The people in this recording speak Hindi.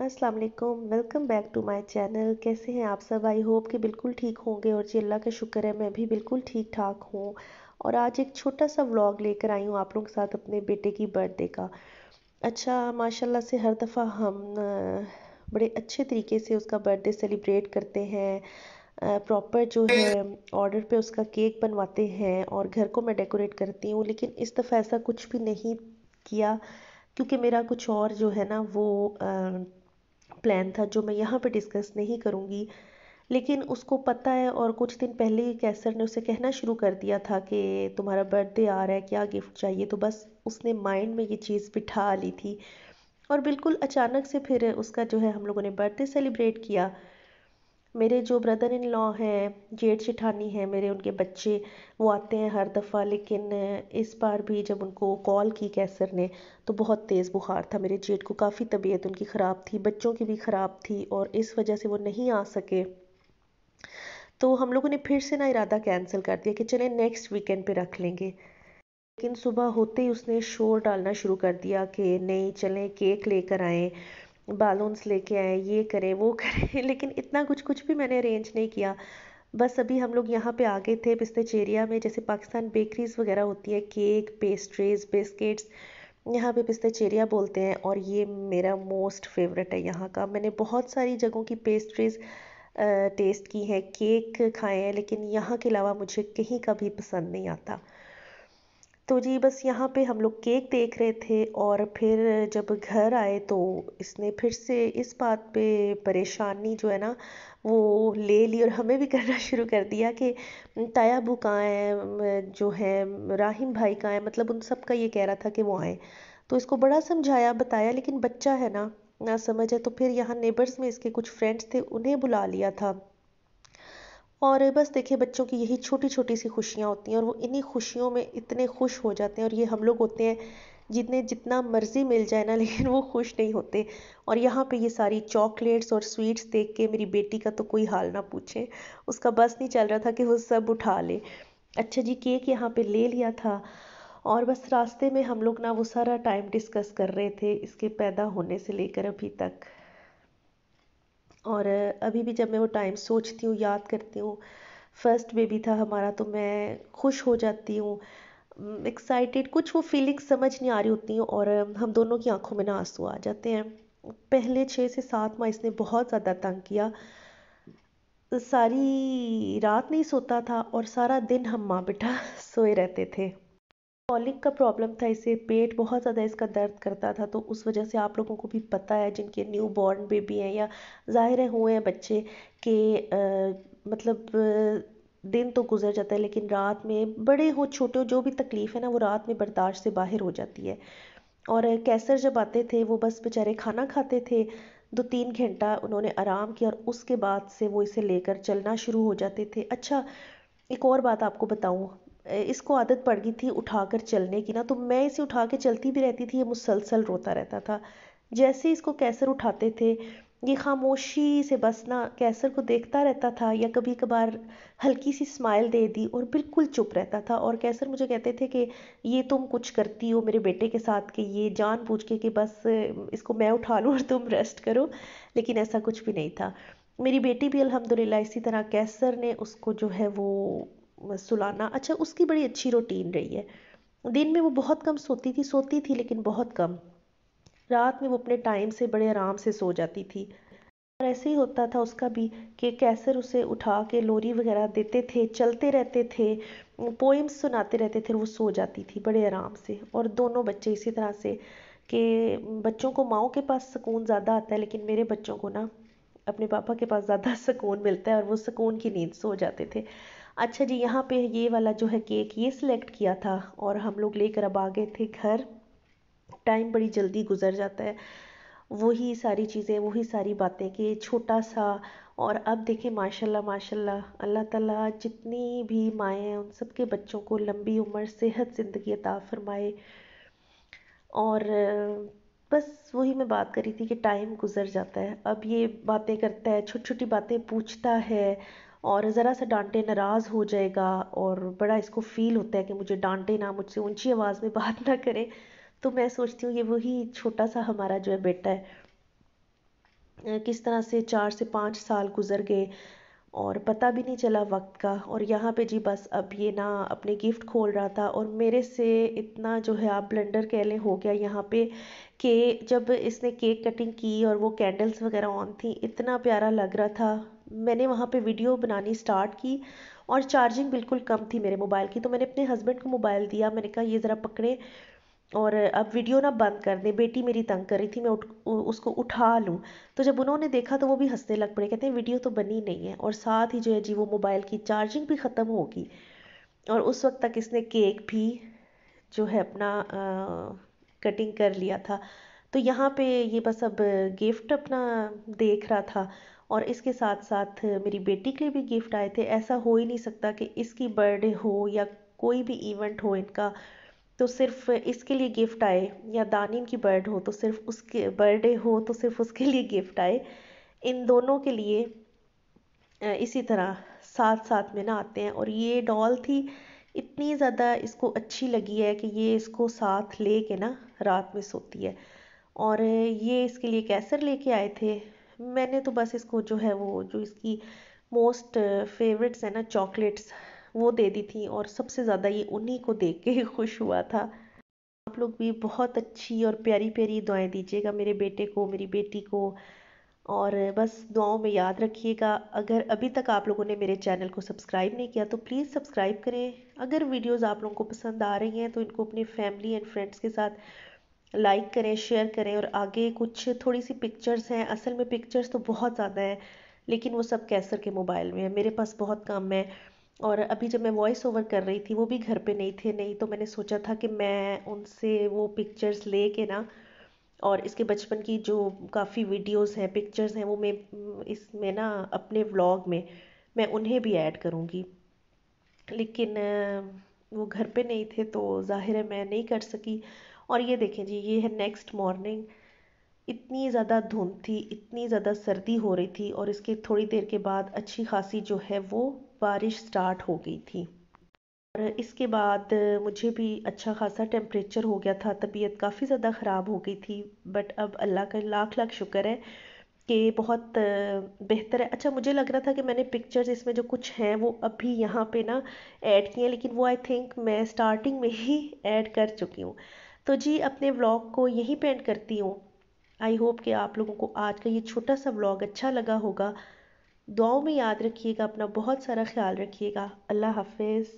अस्सलाम वालेकुम, welcome back to my channel. कैसे हैं आप सब? आई होप कि बिल्कुल ठीक होंगे और जी अल्लाह का शुक्र है मैं भी बिल्कुल ठीक ठाक हूँ। और आज एक छोटा सा व्लॉग लेकर आई हूँ आप लोगों के साथ अपने बेटे की बर्थडे का। अच्छा, माशाल्लाह से हर दफ़ा हम बड़े अच्छे तरीके से उसका बर्थडे सेलिब्रेट करते हैं। प्रॉपर जो है ऑर्डर पे उसका केक बनवाते हैं और घर को मैं डेकोरेट करती हूँ, लेकिन इस दफ़ा ऐसा कुछ भी नहीं किया क्योंकि मेरा कुछ और जो है ना वो प्लान था जो मैं यहाँ पे डिस्कस नहीं करूँगी। लेकिन उसको पता है और कुछ दिन पहले ही कैसर ने उसे कहना शुरू कर दिया था कि तुम्हारा बर्थडे आ रहा है, क्या गिफ्ट चाहिए। तो बस उसने माइंड में ये चीज़ बिठा ली थी और बिल्कुल अचानक से फिर उसका जो है हम लोगों ने बर्थडे सेलिब्रेट किया। मेरे जो ब्रदर इन लॉ हैं, जेठ जेठानी हैं मेरे, उनके बच्चे वो आते हैं हर दफ़ा, लेकिन इस बार भी जब उनको कॉल की कैसर ने तो बहुत तेज़ बुखार था। मेरे जेठ को काफ़ी तबीयत उनकी ख़राब थी, बच्चों की भी ख़राब थी और इस वजह से वो नहीं आ सके। तो हम लोगों ने फिर से ना इरादा कैंसिल कर दिया कि चलें नेक्स्ट वीकेंड पे रख लेंगे। लेकिन सुबह होते ही उसने शोर डालना शुरू कर दिया कि नहीं चलें, केक लेकर आएँ, बालून्स लेके आएँ, ये करें वो करें। लेकिन इतना कुछ कुछ भी मैंने अरेंज नहीं किया। बस अभी हम लोग यहाँ पे आ गए थे पिस्ताचेरिया में, जैसे पाकिस्तान बेकरीज वगैरह होती है, केक, पेस्ट्रीज, बिस्किट्स, यहाँ पे पिस्ताचेरिया बोलते हैं और ये मेरा मोस्ट फेवरेट है यहाँ का। मैंने बहुत सारी जगहों की पेस्ट्रीज टेस्ट की हैं, केक खाए हैं, लेकिन यहाँ के अलावा मुझे कहीं का भी पसंद नहीं आता। तो जी बस यहाँ पे हम लोग केक देख रहे थे और फिर जब घर आए तो इसने फिर से इस बात पे परेशानी जो है ना वो ले ली और हमें भी करना शुरू कर दिया कि ताया अबू कहाँ है, जो है राहिम भाई कहाँ है, मतलब उन सब का ये कह रहा था कि वो आए। तो इसको बड़ा समझाया बताया, लेकिन बच्चा है ना समझ है। तो फिर यहाँ नेबर्स में इसके कुछ फ्रेंड्स थे, उन्हें बुला लिया था। और बस देखिए बच्चों की यही छोटी छोटी सी खुशियाँ होती हैं और वो इन्हीं खुशियों में इतने खुश हो जाते हैं। और ये हम लोग होते हैं जिन्हें जितना मर्जी मिल जाए ना लेकिन वो खुश नहीं होते। और यहाँ पे ये सारी चॉकलेट्स और स्वीट्स देख के मेरी बेटी का तो कोई हाल ना पूछे, उसका बस नहीं चल रहा था कि वो सब उठा ले। अच्छा जी, केक यहाँ पे ले लिया था और बस रास्ते में हम लोग ना वो सारा टाइम डिस्कस कर रहे थे इसके पैदा होने से लेकर अभी तक। और अभी भी जब मैं वो टाइम सोचती हूँ, याद करती हूँ, फर्स्ट बेबी था हमारा, तो मैं खुश हो जाती हूँ, एक्साइटेड, कुछ वो फीलिंग्स समझ नहीं आ रही होती हैं और हम दोनों की आंखों में ना आंसू आ जाते हैं। पहले 6 से 7 माह इसने बहुत ज़्यादा तंग किया, सारी रात नहीं सोता था और सारा दिन हम माँ बेटा सोए रहते थे। कॉलिक का प्रॉब्लम था इसे, पेट बहुत ज़्यादा इसका दर्द करता था, तो उस वजह से आप लोगों को भी पता है जिनके न्यू बॉर्न बेबी हैं या ज़ाहिर है हुए हैं बच्चे कि मतलब दिन तो गुजर जाता है लेकिन रात में, बड़े हो छोटे हो, जो भी तकलीफ़ है ना वो रात में बर्दाश्त से बाहर हो जाती है। और कैसर जब आते थे वो बस बेचारे खाना खाते थे, 2-3 घंटा उन्होंने आराम किया और उसके बाद से वो इसे लेकर चलना शुरू हो जाते थे। अच्छा, एक और बात आपको बताऊँ, इसको आदत पड़ गई थी उठाकर चलने की ना, तो मैं इसे उठा के चलती भी रहती थी, ये मुसलसल रोता रहता था। जैसे ही इसको कैसर उठाते थे ये खामोशी से बस ना कैसर को देखता रहता था या कभी कभार हल्की सी स्माइल दे दी और बिल्कुल चुप रहता था। और कैसर मुझे कहते थे कि ये तुम कुछ करती हो मेरे बेटे के साथ कि ये जानबूझ के कि बस इसको मैं उठा लूँ और तुम रेस्ट करो, लेकिन ऐसा कुछ भी नहीं था। मेरी बेटी भी अल्हम्दुलिल्लाह इसी तरह कैसर ने उसको जो है वो सुलाना, अच्छा उसकी बड़ी अच्छी रूटीन रही है। दिन में वो बहुत कम सोती थी लेकिन बहुत कम। रात में वो अपने टाइम से बड़े आराम से सो जाती थी। और ऐसे ही होता था उसका भी कि कैसर उसे उठा के लोरी वगैरह देते थे, चलते रहते थे, पोइम्स सुनाते रहते थे और वो सो जाती थी बड़े आराम से। और दोनों बच्चे इसी तरह से कि बच्चों को माओ के पास सुकून ज़्यादा आता है, लेकिन मेरे बच्चों को ना अपने पापा के पास ज़्यादा सुकून मिलता है और वो सुकून की नींद सो जाते थे। अच्छा जी, यहाँ पे ये वाला जो है केक ये सिलेक्ट किया था और हम लोग लेकर अब आ गए थे घर। टाइम बड़ी जल्दी गुजर जाता है, वही सारी चीज़ें, वही सारी बातें कि छोटा सा। और अब देखें माशाल्लाह माशाल्लाह, अल्लाह ताला जितनी भी माएँ हैं उन सब के बच्चों को लंबी उम्र, सेहत, ज़िंदगी अता फरमाए। और बस वही मैं बात कर रही थी कि टाइम गुजर जाता है, अब ये बातें करता है, छोटी छोटी बातें पूछता है और ज़रा सा डांटे नाराज़ हो जाएगा और बड़ा इसको फील होता है कि मुझे डांटे ना, मुझसे ऊंची आवाज़ में बात ना करे। तो मैं सोचती हूँ ये वही छोटा सा हमारा जो है बेटा है किस तरह से 4 से 5 साल गुजर गए और पता भी नहीं चला वक्त का। और यहाँ पे जी बस अब ये ना अपने गिफ्ट खोल रहा था और मेरे से इतना जो है आप ब्लंडर कह लें हो गया यहाँ पे कि जब इसने केक कटिंग की और वो कैंडल्स वगैरह ऑन थी, इतना प्यारा लग रहा था। मैंने वहाँ पे वीडियो बनानी स्टार्ट की और चार्जिंग बिल्कुल कम थी मेरे मोबाइल की, तो मैंने अपने हस्बैंड को मोबाइल दिया, मैंने कहा ये ज़रा पकड़े और अब वीडियो ना बंद कर दें, बेटी मेरी तंग कर रही थी, मैं उसको उठा लूँ। तो जब उन्होंने देखा तो वो भी हंसने लग पड़े, कहते हैं वीडियो तो बनी नहीं है। और साथ ही जो है जी वो मोबाइल की चार्जिंग भी ख़त्म होगी और उस वक्त तक इसने केक भी जो है अपना कटिंग कर लिया था। तो यहाँ पे ये बस अब गिफ्ट अपना देख रहा था और इसके साथ साथ मेरी बेटी के लिए भी गिफ्ट आए थे। ऐसा हो ही नहीं सकता कि इसकी बर्थडे हो या कोई भी इवेंट हो इनका तो सिर्फ इसके लिए गिफ्ट आए, या दानिम की बर्थडे हो तो सिर्फ उसके लिए गिफ्ट आए। इन दोनों के लिए इसी तरह साथ साथ में ना आते हैं। और ये डॉल थी, इतनी ज़्यादा इसको अच्छी लगी है कि ये इसको साथ ले के ना रात में सोती है। और ये इसके लिए कैसर लेके आए थे। मैंने तो बस इसको जो है वो जो इसकी मोस्ट फेवरेट्स है ना चॉकलेट्स, वो दे दी थी और सबसे ज़्यादा ये उन्हीं को देख के खुश हुआ था। आप लोग भी बहुत अच्छी और प्यारी प्यारी दुआएं दीजिएगा मेरे बेटे को, मेरी बेटी को। और बस दुआओं में याद रखिएगा। अगर अभी तक आप लोगों ने मेरे चैनल को सब्सक्राइब नहीं किया तो प्लीज़ सब्सक्राइब करें। अगर वीडियोस आप लोगों को पसंद आ रही हैं तो इनको अपनी फैमिली एंड फ्रेंड्स के साथ लाइक करें, शेयर करें। और आगे कुछ थोड़ी सी पिक्चर्स हैं, असल में पिक्चर्स तो बहुत ज़्यादा हैं लेकिन वो सब कैसर के मोबाइल में है, मेरे पास बहुत कम है। और अभी जब मैं वॉइस ओवर कर रही थी वो भी घर पे नहीं थे, नहीं तो मैंने सोचा था कि मैं उनसे वो पिक्चर्स ले के ना और इसके बचपन की जो काफ़ी वीडियोस हैं, पिक्चर्स हैं, वो मैं इसमें ना अपने व्लॉग में मैं उन्हें भी ऐड करूँगी। लेकिन वो घर पे नहीं थे तो जाहिर है मैं नहीं कर सकी। और ये देखें जी, ये है नेक्स्ट मॉर्निंग। इतनी ज़्यादा धुंध थी, इतनी ज़्यादा सर्दी हो रही थी और इसके थोड़ी देर के बाद अच्छी खासी जो है वो बारिश स्टार्ट हो गई थी। और इसके बाद मुझे भी अच्छा खासा टेम्परेचर हो गया था, तबीयत काफ़ी ज़्यादा ख़राब हो गई थी। बट अब अल्लाह का लाख लाख शुक्र है कि बहुत बेहतर है। अच्छा, मुझे लग रहा था कि मैंने पिक्चर्स इसमें जो कुछ हैं वो अभी यहाँ पे ना ऐड किए हैं, लेकिन वो आई थिंक मैं स्टार्टिंग में ही ऐड कर चुकी हूँ। तो जी अपने व्लॉग को यहीं पे एंड करती हूँ। आई होप कि आप लोगों को आज का ये छोटा सा व्लॉग अच्छा लगा होगा। दुआओं में याद रखिएगा, अपना बहुत सारा ख्याल रखिएगा। अल्लाह हाफिज़।